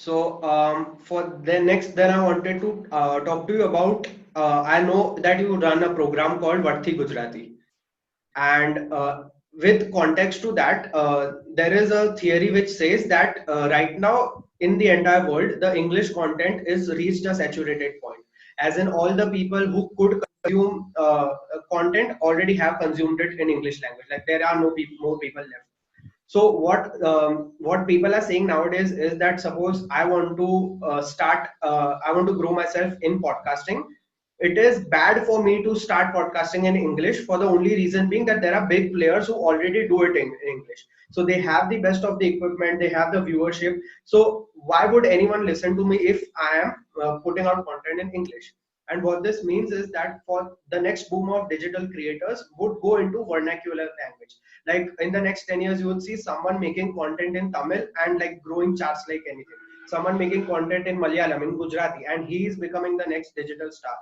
For the next, then I wanted to talk to you about. I know that you run a program called Varthi Gujarati, and with context to that, there is a theory which says that right now in the entire world, the English content is reached a saturated point, as in all the people who could consume content already have consumed it in English language. Like there are no more people left. So what people are saying nowadays is that suppose I want to I want to grow myself in podcasting. It is bad for me to start podcasting in English for the only reason being that there are big players who already do it in English. So they have the best of the equipment, they have the viewership. So why would anyone listen to me if I am putting out content in English? And what this means is that for the next boom of digital creators would go into vernacular language. Like in the next 10 years, you would see someone making content in Tamil and like growing charts like anything. Someone making content in Malayalam, in Gujarati, and he is becoming the next digital star.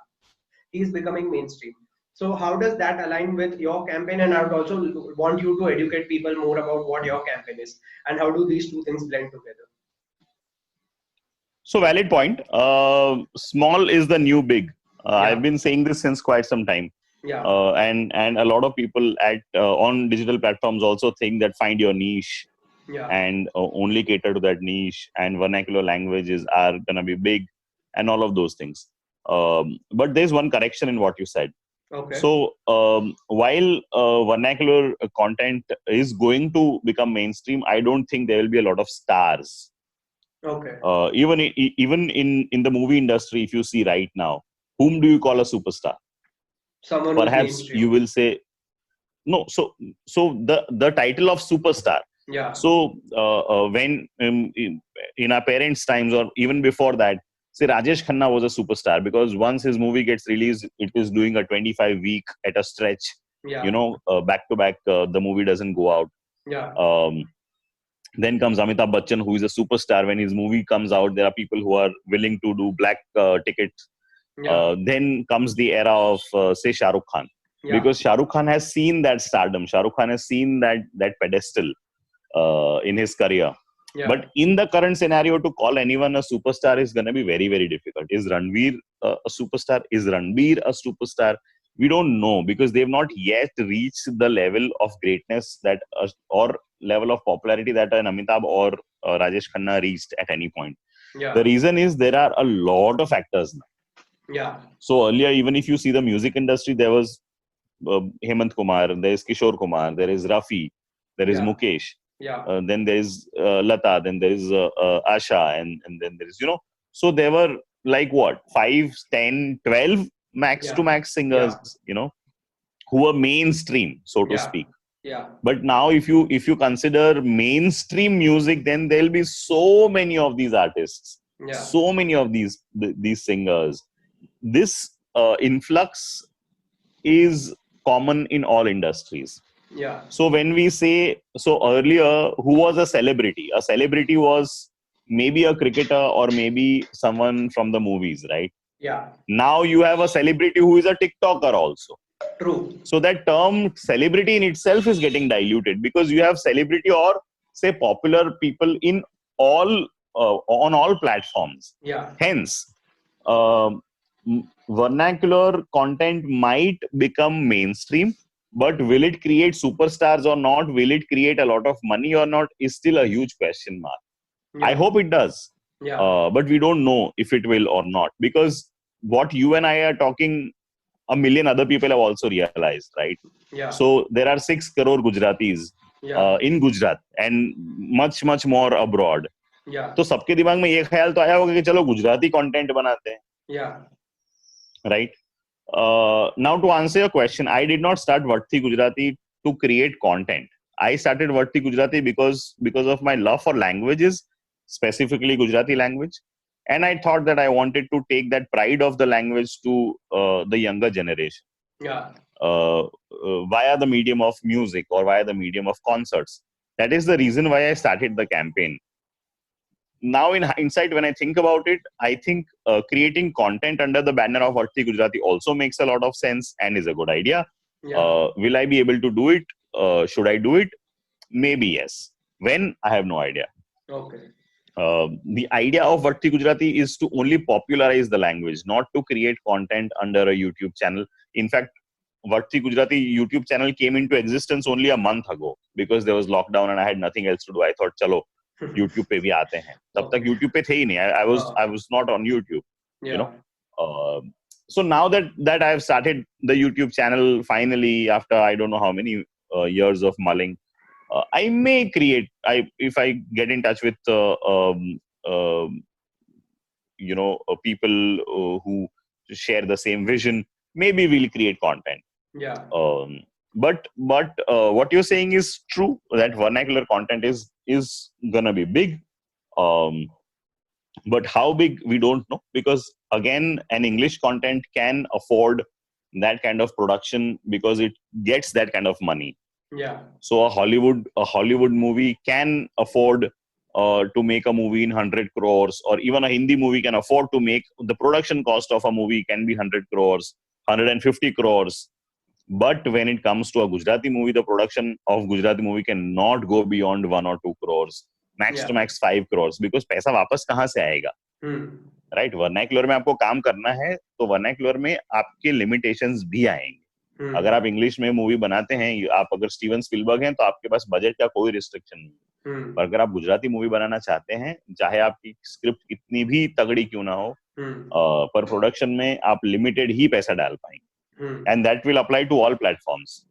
He is becoming mainstream. So how does that align with your campaign? And I would also want you to educate people more about what your campaign is and how do these two things blend together. So valid point. Small is the new big. I've been saying this since quite some time. Yeah. And a lot of people at on digital platforms also think that find your niche and only cater to that niche, and vernacular languages are gonna be big and all of those things. But there's one correction in what you said. Okay. So while vernacular content is going to become mainstream, I don't think there will be a lot of stars. Okay. Even in the movie industry, if you see right now, whom do you call a superstar? Someone perhaps you will say no. So the title of superstar. Yeah. So when in our parents' times or even before that, say Rajesh Khanna was a superstar because once his movie gets released, it is doing a 25-week at a stretch. Yeah. You know, back to back, the movie doesn't go out. Yeah. Then comes Amitabh Bachchan, who is a superstar. When his movie comes out, there are people who are willing to do black tickets. Yeah. Then comes the era of say Shah Rukh Khan, because Shah Rukh Khan has seen that stardom. Shah Rukh Khan has seen that pedestal in his career. Yeah. But in the current scenario, to call anyone a superstar is going to be very, very difficult. Is Ranveer a superstar? Is Ranbir a superstar? We don't know because they've not yet reached the level of greatness that or level of popularity that an Amitabh or Rajesh Khanna reached at any point. Yeah. The reason is there are a lot of actors now. Yeah. So earlier, even if you see the music industry, there was Hemant Kumar, there is Kishore Kumar, there is Rafi, there is Mukesh, then there is Lata, then there is Asha, and then there is, so there were like what, 5, 10, 12 max to max singers, who were mainstream, so to speak. Yeah. But now if you consider mainstream music, then there'll be so many of these artists, so many of these singers. This influx is common in all industries. Yeah. So when we say, so earlier, who was a celebrity? A celebrity was maybe a cricketer or maybe someone from the movies, right? Yeah. Now you have a celebrity who is a TikToker also. True. So that term celebrity in itself is getting diluted because you have celebrity or say popular people in all on all platforms. Yeah. Hence, vernacular content might become mainstream, but will it create superstars or not? Will it create a lot of money or not? Is still a huge question mark. Yeah. I hope it does. Yeah. But we don't know if it will or not, because what you and I are talking, a million other people have also realized, right? Yeah. So there are 6 crore Gujaratis in Gujarat and much more abroad. Yeah. तो सबके दिमाग में ये ख्याल तो आया होगा कि चलो गुजराती कंटेंट बनाते हैं. Yeah. Right. Now to answer your question, I did not start Varthi Gujarati to create content. I started Varthi Gujarati because of my love for languages, specifically Gujarati language. And I thought that I wanted to take that pride of the language to the younger generation. Yeah. Via the medium of music or via the medium of concerts. That is the reason why I started the campaign. Now, in hindsight, when I think about it, I think creating content under the banner of Varthi Gujarati also makes a lot of sense and is a good idea. Yeah. Will I be able to do it? Should I do it? Maybe yes. When? I have no idea. Okay. The idea of Vatti Gujarati is to only popularize the language, not to create content under a YouTube channel. In fact, Vatti Gujarati YouTube channel came into existence only a month ago because there was lockdown and I had nothing else to do. I thought, chalo, YouTube पे भी आते हैं. तब तक YouTube पे थे ही नहीं. I was not on YouTube. You know. So now that I've started the YouTube channel finally after I don't know how many years of mulling, I may create. If I get in touch with people who share the same vision, maybe we'll create content. Yeah. But what you're saying is true, that vernacular content is gonna be big. But how big, we don't know, because again, an English content can afford that kind of production because it gets that kind of money. Yeah. So a Hollywood movie can afford to make a movie in 100 crores, or even a Hindi movie can afford to make, the production cost of a movie can be 100 crores, 150 crores. But when it comes to a Gujarati movie, the production of Gujarati movie cannot go beyond 1 or 2 crores. Max to max 5 crores, because पैसा वापस कहाँ से आएगा? Right? Vernacular में आपको काम करना है, तो वर्नैक्युलर में आपके लिमिटेशंस भी आएंगे. अगर आप इंग्लिश में मूवी बनाते हैं, आप अगर स्टीवन स्पिलबर्ग हैं, तो आपके पास बजट का कोई रिस्ट्रिक्शन नहीं. पर अगर आप गुजराती मूवी बनाना चाहते हैं, चाहे आपकी स्क्रिप्ट कितनी भी तगड़ी क्यों ना हो, पर प्रोडक्शन में आप लिमिटेड ही पैसा डाल पाएंगे. And that will apply to all platforms.